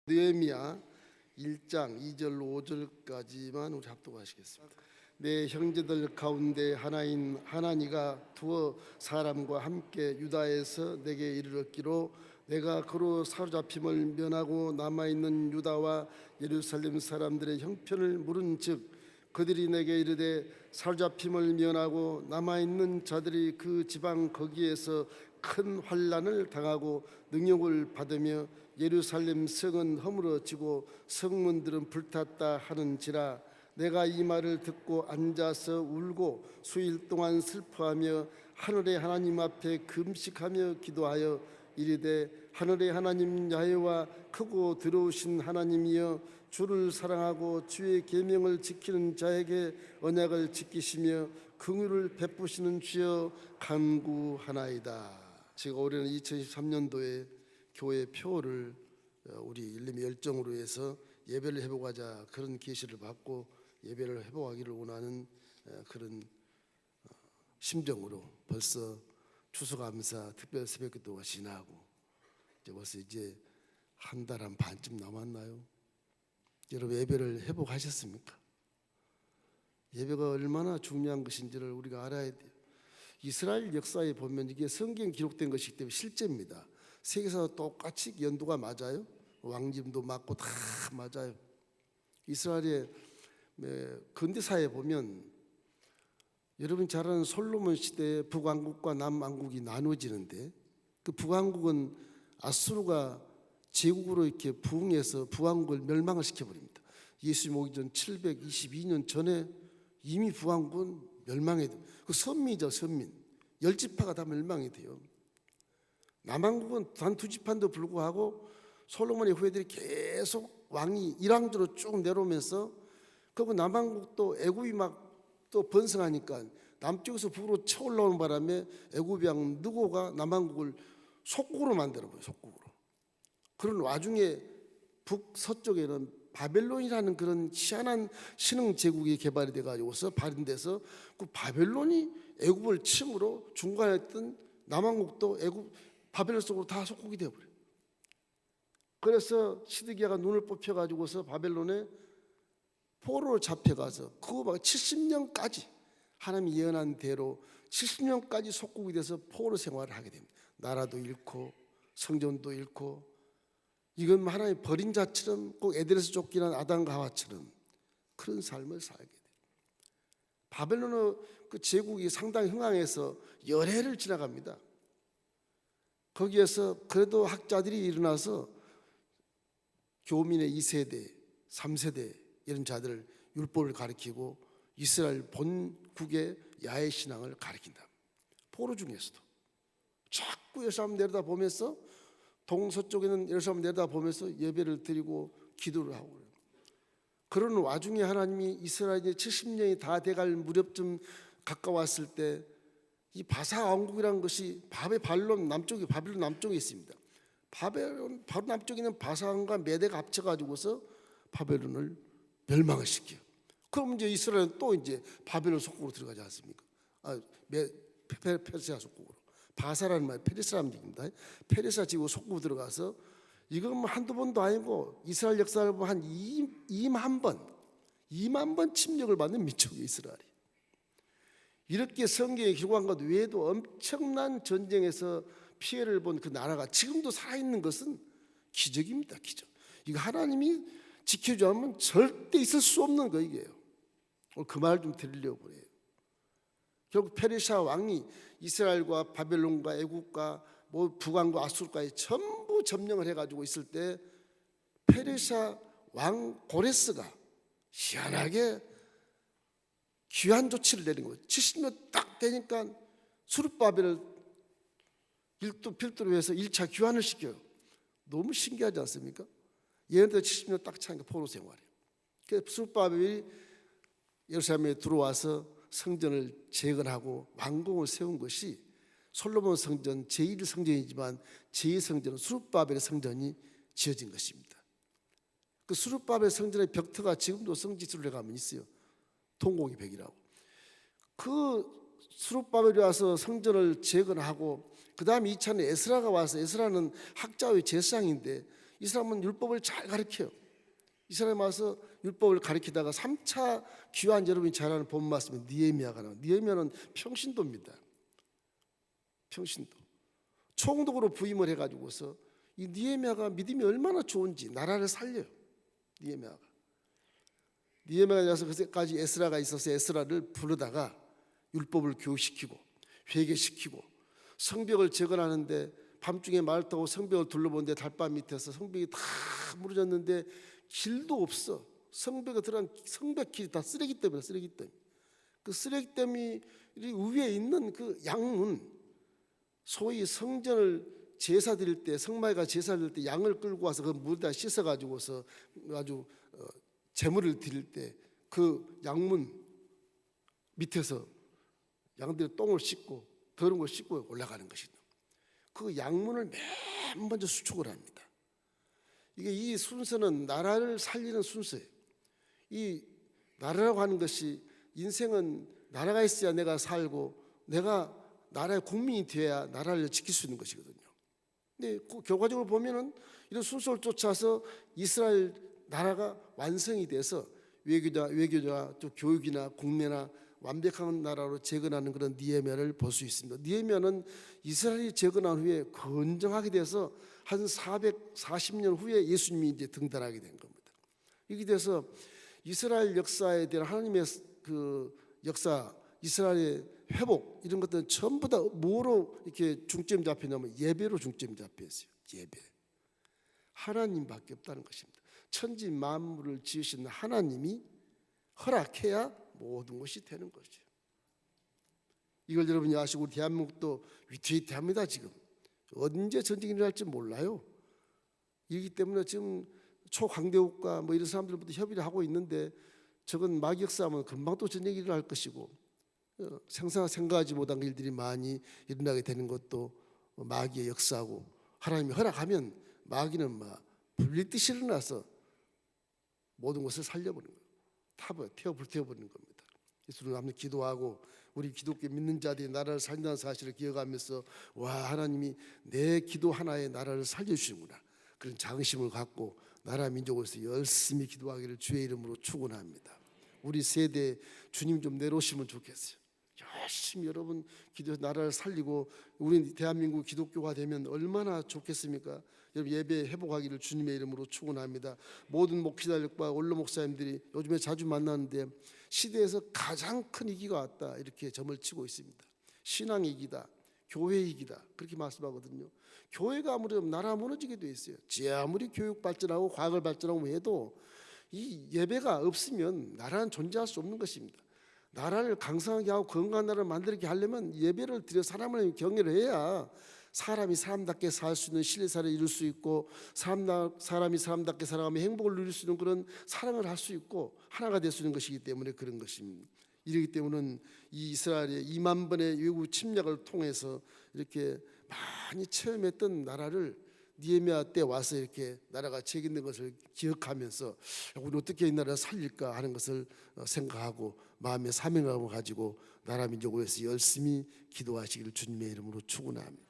느헤미야 1장 2절로 5절까지만 우리 합독하시겠습니다. 내 형제들 가운데 하나인 하나니가 두어 사람과 함께 유다에서 내게 이르렀기로 내가 그로 사로잡힘을 면하고 남아있는 유다와 예루살렘 사람들의 형편을 물은즉 그들이 내게 이르되 사로잡힘을 면하고 남아있는 자들이 그 지방 거기에서 큰 환난을 당하고 능욕을 받으며 예루살렘 성은 허물어지고 성문들은 불탔다 하는지라. 내가 이 말을 듣고 앉아서 울고 수일 동안 슬퍼하며 하늘의 하나님 앞에 금식하며 기도하여 이르되 하늘의 하나님 야훼와 크고 더러우신 하나님이여 주를 사랑하고 주의 계명을 지키는 자에게 언약을 지키시며 긍휼을 베푸시는 주여 간구하나이다. 제가 올해는 2023년도에 교회 표를 우리 일림의 열정으로 해서 예배를 해보고자 그런 계시를 받고 예배를 해보기를 원하는 그런 심정으로 벌써 추수감사 특별 새벽기도가 지나고 벌써 이제 한 달 한 반쯤 남았나요? 여러분 예배를 회복하셨습니까? 예배가 얼마나 중요한 것인지를 우리가 알아야 돼요. 이스라엘 역사에 보면 이게 성경 기록된 것이기 때문에 실제입니다. 세계에서 똑같이 연도가 맞아요. 왕짐도 맞고 다 맞아요. 이스라엘의 근대사에 보면 여러분이 잘 아는 솔로몬 시대에 북왕국과 남왕국이 나눠지는데 그 북왕국은 아수르가 제국으로 이렇게 부흥해서 북왕국을 멸망을 시켜버립니다. 예수님 오기 전 722년 전에 이미 북왕국은 멸망이 돼요. 그 선민이죠, 선민. 10지파가 다 멸망이 돼요. 남왕국은 단 2지파인데도 불구하고 솔로몬의 후예들이 계속 왕이 일왕조로 쭉 내려오면서 그리고 남왕국도 애굽이 막 또 번성하니까 남쪽에서 북으로 쳐올라오는 바람에 애굽 왕 느고가 남왕국을 속국으로 만들어버려요. 속국으로. 그런 와중에 북서쪽에는 바벨론이라는 그런 희한한 신흥 제국이 개발이 돼가지고서 발현돼서 그 바벨론이 애굽을 침으로 중간에 있던 남왕국도 애굽 바벨론 속으로 다 속국이 되어버려요. 그래서 시드기야가 눈을 뽑혀가지고서 바벨론에 포로로 잡혀가서 그거 막 70년까지 하나님이 예언한 대로 70년까지 속국이 돼서 포로 생활을 하게 됩니다. 나라도 잃고 성전도 잃고 이건 하나님 버린 자처럼 꼭 에덴에서 쫓기는 아담과 하와처럼 그런 삶을 살게 돼요. 바벨론의 그 제국이 상당히 흥황해서 열해를 지나갑니다. 거기에서 그래도 학자들이 일어나서 교민의 2세대, 3세대 이런 자들을 율법을 가르치고 이스라엘 본국의 야훼 신앙을 가르친다. 포로 중에서도 자꾸 예루살렘 내려다보면서 동서쪽에는 예루살렘 내려다보면서 예배를 드리고 기도를 하고 그래요. 그런 와중에 하나님이 이스라엘이 70년이 다 돼갈 무렵쯤 가까웠을 때 이 바사 왕국이라는 것이 바벨론 남쪽에 있습니다. 바벨론 바로 남쪽에 있는 바사왕과 메대가 합쳐가지고서 바벨론을 멸망을 시켜요. 그럼 이제 이스라엘은 또 이제 바벨론 속국으로 들어가지 않습니까? 페르시아 속국으로. 바사라는 말 페르시아 사람들입니다. 페르시아 지구 속국으로 들어가서 이건 뭐 한두 번도 아니고 이스라엘 역사를 보면 한 2만 번 침략을 받는 민족이 이스라엘이. 이렇게 성경에 기록한 것 외에도 엄청난 전쟁에서 피해를 본 그 나라가 지금도 살아있는 것은 기적입니다. 기적. 이거 하나님이 지켜주지 않으면 절대 있을 수 없는 거예요. 오늘 그 말 좀 드리려고 그래요. 결국 페르시아 왕이 이스라엘과 바벨론과 애국과 북왕과 아수르까지 전부 점령을 해가지고 있을 때 페르시아 왕 고레스가 희한하게 귀환 조치를 내린 거예요. 70년 딱 되니까 수르바벨을 필두로 해서 1차 귀환을 시켜요. 너무 신기하지 않습니까? 얘네들 70년 딱 차니까 포로 생활이에요. 그래서 수르바벨이 예루살렘에 들어와서 성전을 재건하고 왕궁을 세운 것이 솔로몬 성전 제1성전이지만 제2성전은 수르바벨의 성전이 지어진 것입니다. 그 수르바벨 성전의 벽터가 지금도 성지순례 가면 있어요. 통곡의 벽이라고. 그 수르바벨이 와서 성전을 재건하고 그 다음에 2차는 에스라가 와서 에스라는 학자의 제사장인데 이 사람은 율법을 잘 가르쳐요. 이 사람이 와서 율법을 가르치다가 3차 귀환, 여러분이 잘 아는 본 말씀이 느헤미야가 나와요. 느헤미야는 평신도입니다. 평신도. 총독으로 부임을 해가지고서 이 느헤미야가 믿음이 얼마나 좋은지 나라를 살려요. 느헤미야가 와서 그때까지 에스라가 있어서 에스라를 부르다가 율법을 교육시키고 회개시키고 성벽을 재건하는데 밤중에 말 타고 성벽을 둘러보는데 달밤 밑에서 성벽이 다 무너졌는데 길도 없어. 성벽에 들어간 성벽길이 다 쓰레기 때문에 그 쓰레기 때문에 위에 있는 그 양문, 소위 성전을 제사 드릴 때, 성마이가 제사 드릴 때 양을 끌고 와서 그 물에다 씻어 가지고서 아주 제물을 드릴 때 그 양문 밑에서 양들이 똥을 씻고 더러운 걸 씻고 올라가는 것이다. 그 양문을 맨 먼저 수축을 합니다. 이 순서는 나라를 살리는 순서예요. 이 나라라고 하는 것이, 인생은 나라가 있어야 내가 살고 내가 나라의 국민이 되어야 나라를 지킬 수 있는 것이거든요. 근데 결과적으로 보면은 이런 순서를 쫓아서 이스라엘 나라가 완성이 돼서 외교나 또 교육이나 국내나 완벽한 나라로 재건하는 그런 느헤미야를 볼 수 있습니다. 느헤미야는 이스라엘이 재건한 후에 건정하게 돼서 한 440년 후에 예수님이 이제 등단하게 된 겁니다. 이렇게 돼서 이스라엘 역사에 대한 하나님의 그 역사, 이스라엘의 회복, 이런 것들은 전부 다 뭐로 이렇게 중점 잡히냐면 예배로 중점 잡혀 있어요. 예배. 하나님밖에 없다는 것입니다. 천지 만물을 지으신 하나님이 허락해야 모든 것이 되는 거죠. 이걸 여러분이 아시고 우리 대한민국도 위태위태합니다. 지금 언제 전쟁이 일어날지 몰라요. 이기 때문에 지금 초강대국가 뭐 이런 사람들부터 협의를 하고 있는데, 저건 마격싸움은 금방 또 전쟁이 일어날 것이고, 생각하지 못한 일들이 많이 일어나게 되는 것도 마귀의 역사고, 하나님이 허락하면 마귀는 막 불릴듯이 일어나서 모든 것을 살려버리는 거예요. 불태워버리는 겁니다. 예수를 한번 기도하고 우리 기독교 믿는 자들이 나라를 살린다는 사실을 기억하면서, 와, 하나님이 내 기도 하나에 나라를 살려주시는구나, 그런 자긍심을 갖고 나라 민족으로서 열심히 기도하기를 주의 이름으로 축원합니다. 우리 세대 주님 좀 내려오시면 좋겠어요. 열심히 여러분 기도 나라를 살리고 우리 대한민국 기독교가 되면 얼마나 좋겠습니까? 여러분 예배 회복하기를 주님의 이름으로 축원합니다. 모든 목회자들과 원로 목사님들이 요즘에 자주 만나는데, 시대에서 가장 큰 위기가 왔다 이렇게 점을 치고 있습니다. 신앙 위기다, 교회 위기다, 그렇게 말씀하거든요. 교회가 아무리 나라 무너지게 돼 있어요. 아무리 교육 발전하고 과학을 발전하고 해도 이 예배가 없으면 나라는 존재할 수 없는 것입니다. 나라를 강성하게 하고 건강한 나라를 만들게 하려면 예배를 드려 사람을 경외를 해야 사람이 사람답게 살 수 있는 신뢰사를 이룰 수 있고, 사람이 사람답게 살아가며 행복을 누릴 수 있는 그런 사랑을 할 수 있고 하나가 될 수 있는 것이기 때문에 그런 것입니다. 이러기 때문에 이 이스라엘의 2만 번의 외국 침략을 통해서 이렇게 많이 체험했던 나라를 느헤미야 때 와서 이렇게 나라가 책임진 것을 기억하면서 우리 어떻게 이 나라를 살릴까 하는 것을 생각하고 마음의 사명감을 가지고 나라 민족을 위해서 열심히 기도하시기를 주님의 이름으로 축원합니다.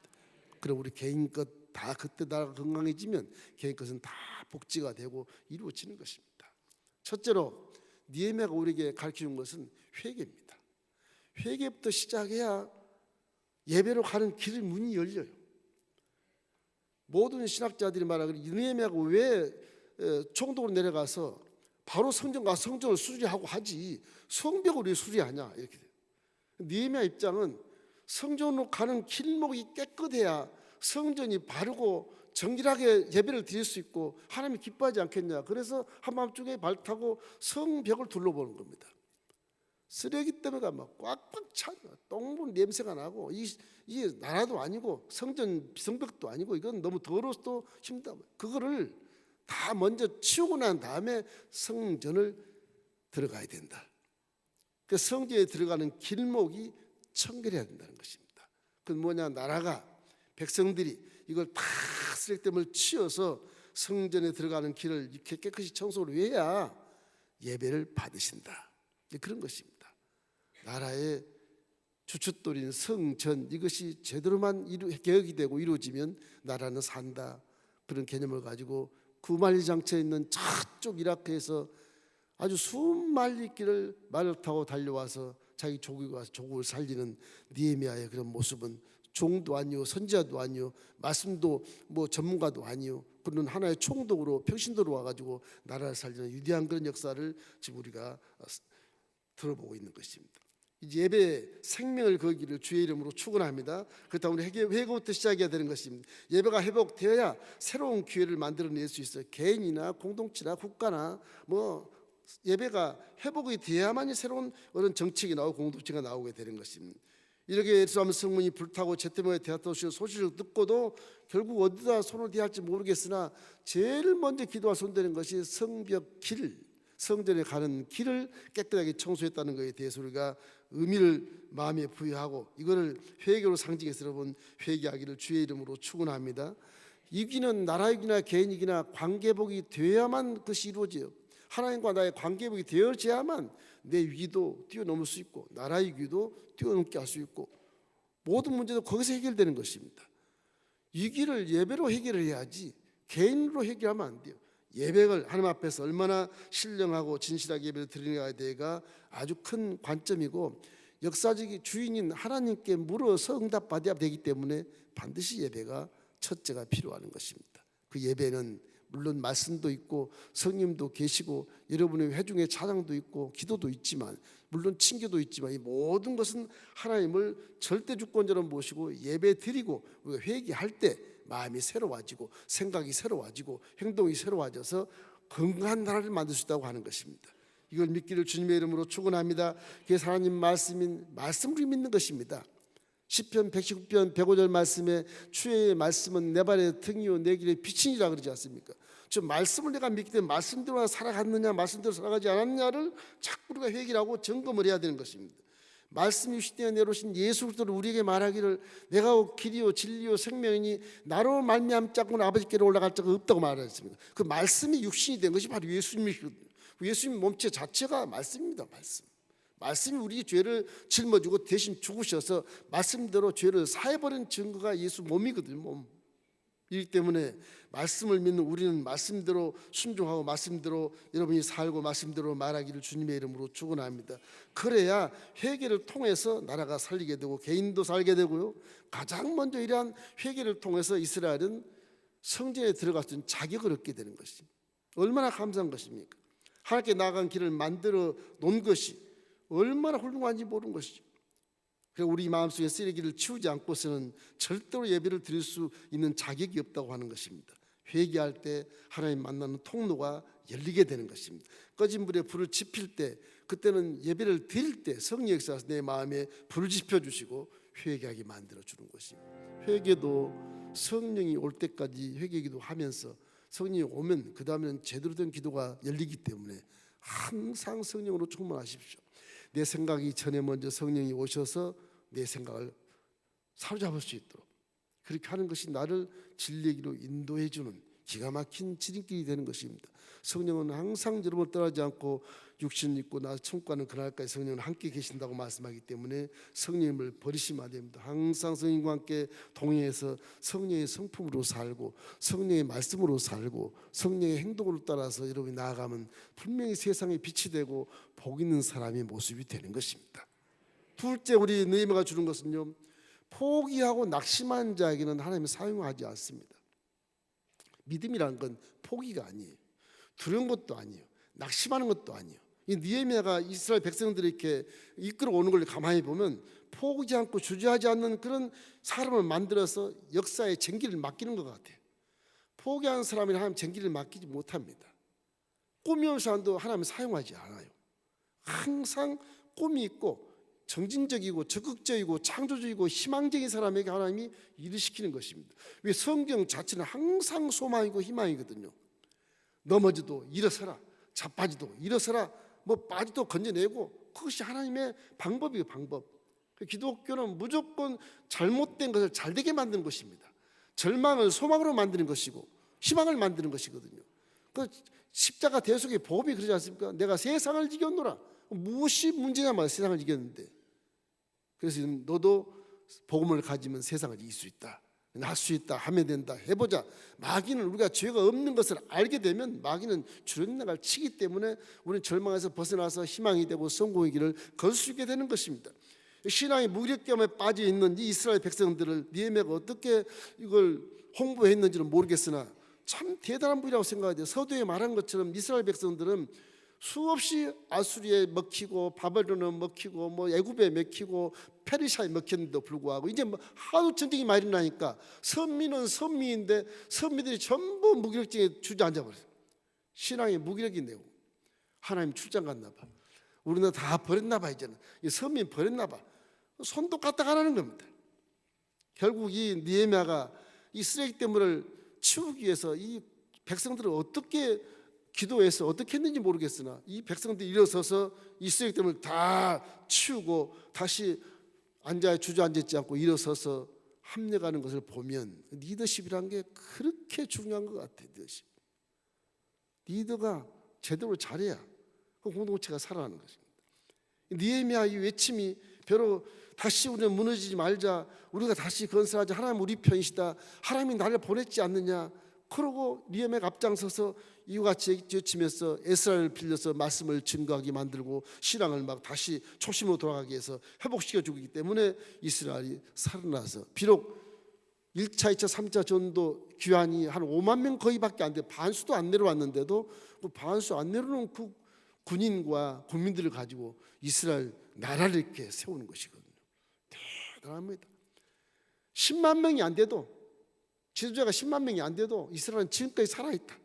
그럼 우리 개인 것 다 그때 나라가 건강해지면 개인 것은 다 복지가 되고 이루어지는 것입니다. 첫째로 느헤미야가 우리에게 가르쳐준 것은 회개입니다. 회개부터 시작해야 예배로 가는 길 문이 열려요. 모든 신학자들이 말하기를 느헤미야가 왜 총독으로 내려가서 바로 성전 가서 성전을 수리하고 하지 성벽을 왜 수리하냐 이렇게 돼요. 느헤미야 입장은 성전으로 가는 길목이 깨끗해야 성전이 바르고 정결하게 예배를 드릴 수 있고 하나님이 기뻐하지 않겠냐. 그래서 한밤중에 발 타고 성벽을 둘러보는 겁니다. 쓰레기 때문에 막 꽉꽉 차 똥물 냄새가 나고, 이 나라도 아니고 성벽도 아니고 이건 너무 더러워서 또 힘들다. 그거를 다 먼저 치우고 난 다음에 성전을 들어가야 된다. 그 성전에 들어가는 길목이 청결해야 된다는 것입니다. 그건 뭐냐, 나라가 백성들이 이걸 다 쓰레기들을 치워서 성전에 들어가는 길을 이렇게 깨끗이 청소를 해야 예배를 받으신다. 그런 것입니다. 나라의 주춧돌인 성전, 이것이 제대로만 개혁이 되고 이루어지면 나라는 산다, 그런 개념을 가지고 구말리장처에 있는 저쪽 이라크에서 아주 수많은 길을 말을 타고 달려와서 자기 조국에 와서 조국을 살리는 느헤미야의 그런 모습은 종도 아니요 선지자도 아니요 말씀도 뭐 전문가도 아니요 그런 하나의 총독으로 평신도로 와가지고 나라를 살리는 위대한 그런 역사를 지금 우리가 들어보고 있는 것입니다. 이제 예배 생명을 거기를 주의 이름으로 축원합니다. 그렇다고 우리 회개부터 시작해야 되는 것입니다. 예배가 회복되어야 새로운 기회를 만들어낼 수 있어요. 개인이나 공동체나 국가나 뭐 예배가 회복이 돼야만이 새로운 그런 정책이 나오고 공동체가 나오게 되는 것입니다. 이렇게 예루살렘 성문이 불타고 제때문에 대하도시 소식을 듣고도 결국 어디다 손을 대야 할지 모르겠으나 제일 먼저 기도할 손대는 것이 성벽 길, 성전에 가는 길을 깨끗하게 청소했다는 것에 대해서 우리가 의미를 마음에 부여하고 이거를 회개로 상징해서 여러분 회개하기를 주의 이름으로 축원합니다. 이기는 나라이기나 개인이기나 관계복이 되어야만 그것이 이루어져요. 하나님과 나의 관계복이 되어져야만 내 위기도 뛰어넘을 수 있고 나라의 위기도 뛰어넘게 할 수 있고 모든 문제도 거기서 해결되는 것입니다. 위기를 예배로 해결을 해야지 개인으로 해결하면 안 돼요. 예배를 하나님 앞에서 얼마나 신령하고 진실하게 예배를 드리느냐에 대해가 아주 큰 관점이고 역사적인 주인인 하나님께 물어서 응답받아야 되기 때문에 반드시 예배가 첫째가 필요한 것입니다. 그 예배는 물론 말씀도 있고 성령님도 계시고 여러분의 회중의 찬양도 있고 기도도 있지만 물론 친교도 있지만 이 모든 것은 하나님을 절대 주권자로 모시고 예배 드리고 우리가 회개할 때 마음이 새로워지고 생각이 새로워지고 행동이 새로워져서 건강한 나라를 만들 수 있다고 하는 것입니다. 이걸 믿기를 주님의 이름으로 축원합니다. 그래서 하나님 말씀을 믿는 것입니다. 시편 119편 105절 말씀에 주의 말씀은 내 발의 등이요 내 길의 빛이니라 그러지 않습니까? 저 말씀을 내가 믿기 때문에 말씀대로 살아갔느냐 말씀대로 살아가지 않았느냐를 자꾸 우리가 회개하고 점검을 해야 되는 것입니다. 말씀이 시대에 내려오신 예수 그리스도를 우리에게 말하기를 내가 길이요 진리요 생명이니 나로 말미암지 않고는 아버지께로 올라갈 자가 없다고 말했습니다. 그 말씀이 육신이 된 것이 바로 예수님이거든요. 예수님 몸체 자체가 말씀입니다. 말씀이 우리 죄를 짊어지고 대신 죽으셔서 말씀대로 죄를 사해버린 증거가 예수 몸이거든요. 몸. 이기 때문에 말씀을 믿는 우리는 말씀대로 순종하고 말씀대로 여러분이 살고 말씀대로 말하기를 주님의 이름으로 축원합니다. 그래야 회개를 통해서 나라가 살리게 되고 개인도 살게 되고요. 가장 먼저 이러한 회개를 통해서 이스라엘은 성전에 들어갔던 자격을 얻게 되는 것입니다. 얼마나 감사한 것입니까? 하나님께 나아간 길을 만들어 놓은 것이 얼마나 훌륭한지 모르는 것이죠. 그래서 우리 마음속에 쓰레기를 치우지 않고서는 절대로 예배를 드릴 수 있는 자격이 없다고 하는 것입니다. 회개할 때 하나님 만나는 통로가 열리게 되는 것입니다. 꺼진 불에 불을 지필 때 그때는 예배를 드릴 때 성령의 역사에서 내 마음에 불을 지펴주시고 회개하게 만들어주는 것입니다. 회개도 성령이 올 때까지 회개기도 하면서 성령이 오면 그 다음에는 제대로 된 기도가 열리기 때문에 항상 성령으로 충만하십시오. 내 생각이 전에 먼저 성령이 오셔서 내 생각을 사로잡을 수 있도록 그렇게 하는 것이 나를 진리의 길로 인도해 주는 기가 막힌 지름길이 되는 것입니다. 성령은 항상 여러분을 떠나지 않고 육신 입고 나 천국 가는 그날까지 성령은 함께 계신다고 말씀하기 때문에 성령님을 버리시면 안 됩니다. 항상 성령과 함께 동행해서 성령의 성품으로 살고 성령의 말씀으로 살고 성령의 행동으로 따라서 여러분이 나아가면 분명히 세상에 빛이 되고 복 있는 사람의 모습이 되는 것입니다. 둘째 우리 느헤미야가 주는 것은요, 포기하고 낙심한 자에게는 하나님이 사용하지 않습니다. 믿음이라는 건 포기가 아니에요. 두려운 것도 아니에요. 낙심하는 것도 아니에요. 이 느헤미야가 이스라엘 백성들이 이렇게 이끌어오는 걸 가만히 보면 포기하지 않고 주저하지 않는 그런 사람을 만들어서 역사의 쟁기를 맡기는 것 같아요. 포기한 사람이 하나님 쟁기를 맡기지 못합니다. 꿈이 없는 사람도 하나님 사용하지 않아요. 항상 꿈이 있고 정진적이고 적극적이고 창조적이고 희망적인 사람에게 하나님이 일을 시키는 것입니다. 왜 성경 자체는 항상 소망이고 희망이거든요. 넘어져도 일어서라, 자빠지도 일어서라, 뭐 빠지도 건져내고 그것이 하나님의 방법이에요. 방법. 기독교는 무조건 잘못된 것을 잘되게 만드는 것입니다. 절망을 소망으로 만드는 것이고 희망을 만드는 것이거든요. 그 십자가 대속의 복음이 그러지 않습니까? 내가 세상을 이겼노라. 무엇이 문제냐 말이야. 세상을 이겼는데. 그래서 너도 복음을 가지면 세상을 이길 수 있다. 날 수 있다, 하면 된다, 해보자. 마귀는 우리가 죄가 없는 것을 알게 되면 마귀는 주렁나갈 치기 때문에 우리는 절망에서 벗어나서 희망이 되고 성공의 길을 걸 수 있게 되는 것입니다. 신앙의 무기력감에 빠져 있는 이 이스라엘 백성들을 느헤미야가 어떻게 이걸 홍보했는지는 모르겠으나 참 대단한 분이라고 생각해요. 서두에 말한 것처럼 이스라엘 백성들은 수없이 아수리에 먹히고 바벨론에 먹히고 뭐 애굽에 먹히고 페르시아에 먹혔는데도 불구하고 이제 뭐 하도 전쟁이 많이 일어나니까 선민은 선미인데 선미들이 전부 무기력증에 주저앉아 버렸어요. 신앙의 무기력이네요. 하나님 출장 갔나 봐. 우리는 다 버렸나 봐. 이제는 이 선민 버렸나 봐. 손도 까딱 안 하는 겁니다. 결국 이 느헤미야가 이 쓰레기대물을 치우기 위해서 이 백성들을 어떻게 기도해서 어떻게 했는지 모르겠으나 이 백성들이 일어서서 이 쓰레기대물을 다 치우고 다시 앉아 주저앉지 않고 일어서서 합력하는 것을 보면 리더십이라는 게 그렇게 중요한 것 같아요. 리더가 제대로 잘해야 그 공동체가 살아나는 것입니다. 느헤미야 이 외침이 별로 다시 우리는 무너지지 말자, 우리가 다시 건설하자, 하나님 우리 편이시다, 하나님이 나를 보냈지 않느냐. 그러고 느헤미야가 앞장서서 이와 같이 외치면서 에스라를 빌려서 말씀을 증거하게 만들고 신앙을 막 다시 초심으로 돌아가게 해서 회복시켜 주기 때문에 이스라엘이 살아나서 비록 1차, 2차, 3차 전도 귀환이 한 5만 명 거의밖에 안 돼, 반수도 안 내려왔는데도 그 반수 안 내려놓은 그 군인과 국민들을 가지고 이스라엘 나라를 이렇게 세우는 것이거든요. 대단합니다. 10만 명이 안 돼도, 지도자가 10만 명이 안 돼도 이스라엘은 지금까지 살아있다.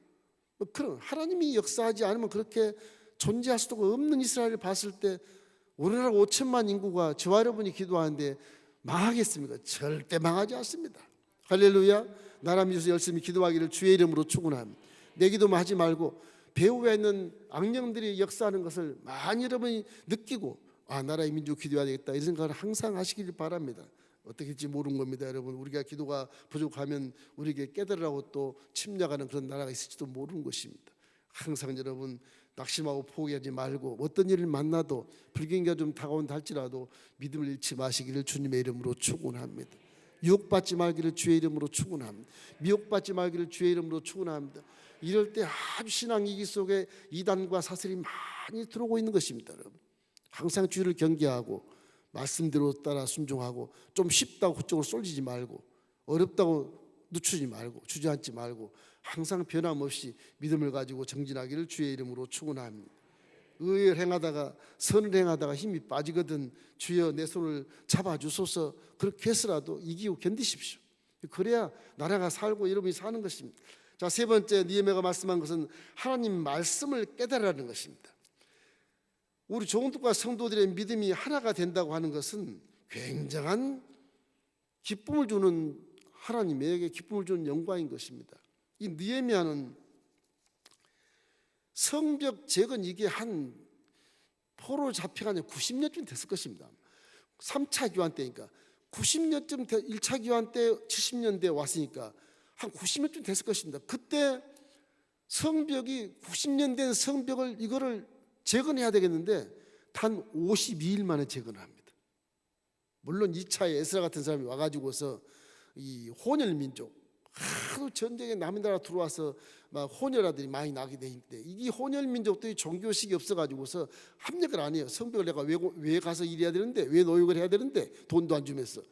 그런 하나님이 역사하지 않으면 그렇게 존재할 수도 없는 이스라엘을 봤을 때 우리나라 5천만 인구가 저와 여러분이 기도하는데 망하겠습니까? 절대 망하지 않습니다. 할렐루야. 나라 민족에서 열심히 기도하기를 주의 이름으로 축원합니다. 내 기도만 하지 말고 배후에 있는 악령들이 역사하는 것을 많이 여러분이 느끼고 나라의 민족 기도해야 되겠다 이런 생각을 항상 하시길 바랍니다. 어떻게 될지 모르는 겁니다. 여러분, 우리가 기도가 부족하면 우리에게 깨달으라고 또 침략하는 그런 나라가 있을지도 모르는 것입니다. 항상 여러분 낙심하고 포기하지 말고 어떤 일을 만나도 불경기가 좀 다가온다 할지라도 믿음을 잃지 마시기를 주님의 이름으로 축원합니다. 유혹받지 말기를 주의 이름으로 축원합니다. 미혹받지 말기를 주의 이름으로 축원합니다. 이럴 때 아주 신앙 위기 속에 이단과 사슬이 많이 들어오고 있는 것입니다. 여러분, 항상 주를 경계하고 말씀대로 따라 순종하고 좀 쉽다고 그쪽으로 쏠리지 말고 어렵다고 늦추지 말고 주저앉지 말고 항상 변함없이 믿음을 가지고 정진하기를 주의 이름으로 축원합니다. 의를 행하다가 선을 행하다가 힘이 빠지거든 주여 내 손을 잡아주소서. 그렇게 해서라도 이기고 견디십시오. 그래야 나라가 살고 여러분이 사는 것입니다. 자, 세 번째 느헤미야가 말씀한 것은 하나님 말씀을 깨달으라는 것입니다. 우리 종들과 성도들의 믿음이 하나가 된다고 하는 것은 굉장한 기쁨을 주는, 하나님에게 기쁨을 주는 영광인 것입니다. 이 느헤미야는 성벽 재건 이게 한 포로 잡혀간 지 90년쯤 됐을 것입니다. 3차 기환 때니까 90년쯤 1차 기환 때 70년대에 왔으니까 한 90년쯤 됐을 것입니다. 그때 성벽이 90년 된 성벽을 이거를 재건해야 되겠는데 단 52일 만에 재건합니다. 물론 2차에 에스라 같은 사람이 와가지고서 이 혼혈 민족 하도 전쟁에 남의 나라 들어와서 막 혼혈아들이 많이 나게 돼 있는데 이 혼혈 민족들이 종교식이 없어가지고서 합력을 안 해요. 성벽을 내가 왜 가서 일해야 되는데, 왜 노역을 해야 되는데 돈도 안 주면서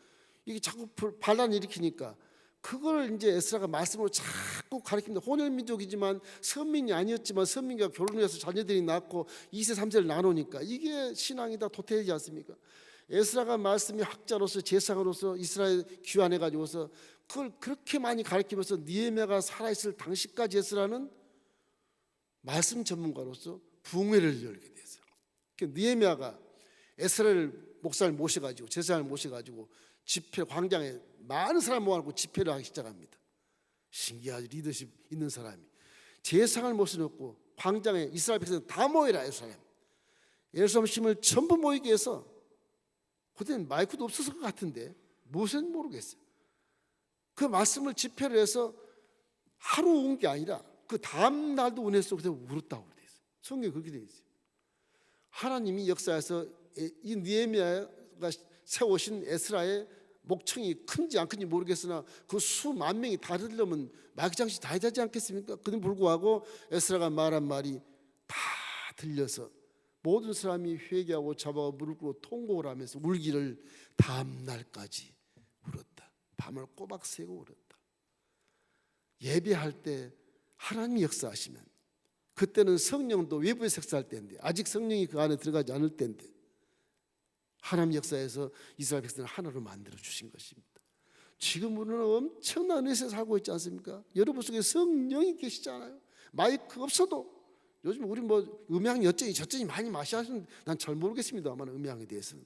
이게 자꾸 반란 일으키니까 그걸 이제 에스라가 말씀으로 자꾸 가르칩니다. 혼혈 민족이지만 선민이 아니었지만 선민과 결혼해서 자녀들이 낳고 2세 3세를 나누니까 이게 신앙이다 도태되지 않습니까? 에스라가 말씀이 학자로서 제사장으로서 이스라엘 귀환해 가지고서 그걸 그렇게 많이 가르치면서 느헤미야가 살아있을 당시까지 에스라는 말씀 전문가로서 붕회를 열게 됐어요. 느헤미야가 에스라를 목사를 모셔가지고 제사장을 모셔가지고 집회 광장에 많은 사람 모아놓고 집회를 하기 시작합니다. 신기하지, 리더십 있는 사람이 제사장을 모셔놓고 광장에 이스라엘 백성 다 모이라. 예루살렘 시민을 전부 모이게 해서 그때는 마이크도 없었을 것 같은데 무엇은 모르겠어요. 그 말씀을 집회를 해서 하루 온 게 아니라 그 다음 날도 은혜서 그때 울었다고 돼 있어요. 성경에 그렇게 돼 있어요. 하나님이 역사에서 이 느헤미야가 세우신 에스라의 목청이 큰지 안 큰지 모르겠으나 그 수만 명이 다 들으려면 마이크 장치 다 해야 되지 않겠습니까? 그럼에도 불구하고 에스라가 말한 말이 다 들려서 모든 사람이 회개하고 잡아가 무릎 꿇고 통곡을 하면서 울기를 다음날까지 울었다. 밤을 꼬박 새고 울었다. 예배할 때 하나님이 역사하시면, 그때는 성령도 외부에서 역사할 때인데 아직 성령이 그 안에 들어가지 않을 때인데 하나님 역사에서 이스라엘 백성을 하나로 만들어 주신 것입니다. 지금 우리는 엄청난 은혜에서 살고 있지 않습니까? 여러분 속에 성령이 계시잖아요. 마이크 없어도 요즘 우리 뭐 음향이 어쩌니 저쩌니 많이 마시하시는, 난 잘 모르겠습니다만 음향에 대해서는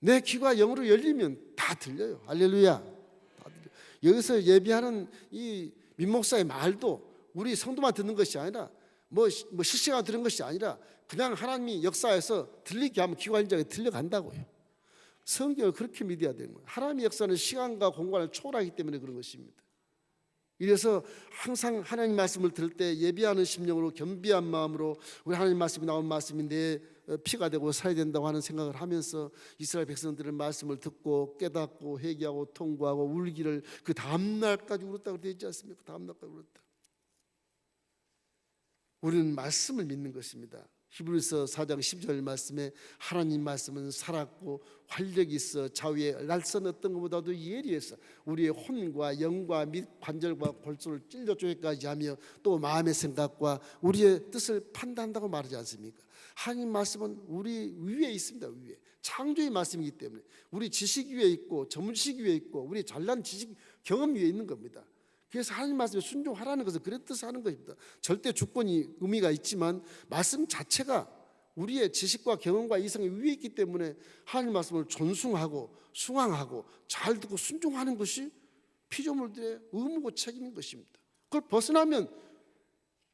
내 귀가 영으로 열리면 다 들려요. 할렐루야. 다 들려요. 여기서 예배하는 이 민목사의 말도 우리 성도만 듣는 것이 아니라 뭐 실시간 들은 것이 아니라 그냥 하나님이 역사에서 들리게 하면 귀가 열리게 들려간다고요. 성경을 그렇게 믿어야 되는 거예요. 하나님의 역사는 시간과 공간을 초월하기 때문에 그런 것입니다. 이래서 항상 하나님 말씀을 들을 때 예비하는 심령으로 겸비한 마음으로 우리 하나님 말씀이 나온 말씀이 내 피가 되고 살아야 된다고 하는 생각을 하면서 이스라엘 백성들의 말씀을 듣고 깨닫고 회개하고 통과하고 울기를 그 다음날까지 울었다고 되어 있지 않습니까? 그 다음날까지 울었다. 우리는 말씀을 믿는 것입니다. 히브리서 4장 10절 말씀에 하나님 말씀은 살았고 활력이 있어 좌우에 날선 어떤 것보다도 예리해서 우리의 혼과 영과 및 관절과 골수를 찔러 쪼개까지 하며 또 마음의 생각과 우리의 뜻을 판단한다고 말하지 않습니까? 하나님 말씀은 우리 위에 있습니다. 위에 창조의 말씀이기 때문에 우리 지식 위에 있고 전문 지식 위에 있고 우리 잘난 지식 경험 위에 있는 겁니다. 그래서 하나님 말씀에 순종하라는 것은 그런 뜻을 하는 것입니다. 절대 주권이 의미가 있지만 말씀 자체가 우리의 지식과 경험과 이성이 위에 있기 때문에 하나님 말씀을 존중하고 숭앙하고 잘 듣고 순종하는 것이 피조물들의 의무고 책임인 것입니다. 그걸 벗어나면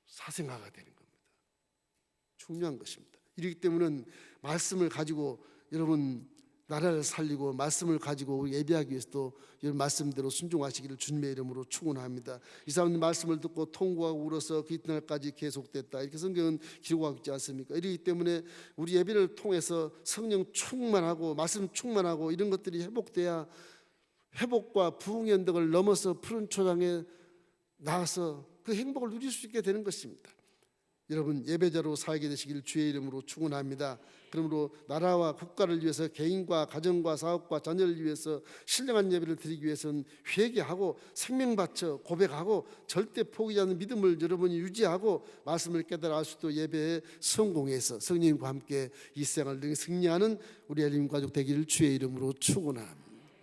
사생아가 되는 겁니다. 중요한 것입니다. 이렇기 때문에 말씀을 가지고 여러분 나라를 살리고 말씀을 가지고 예배하기 위해서도 이런 말씀대로 순종하시기를 주님의 이름으로 축원합니다. 이 사람들 말씀을 듣고 통곡하고 울어서 그 이튿날까지 계속됐다. 이렇게 성경은 기록하고 있지 않습니까? 이렇기 때문에 우리 예배를 통해서 성령 충만하고 말씀 충만하고 이런 것들이 회복돼야 회복과 부흥의 언덕을 넘어서 푸른 초장에 나가서 그 행복을 누릴 수 있게 되는 것입니다. 여러분 예배자로 살게 되시길 주의 이름으로 축원합니다. 그러므로 나라와 국가를 위해서 개인과 가정과 사업과 자녀를 위해서 신령한 예배를 드리기 위해서는 회개하고 생명 바쳐 고백하고 절대 포기하지 않는 믿음을 여러분이 유지하고 말씀을 깨달아 알 수 있도록 예배에 성공해서 성령님과 함께 이 생을 승리하는 우리 엘림 가족 되기를 주의 이름으로 축원합니다.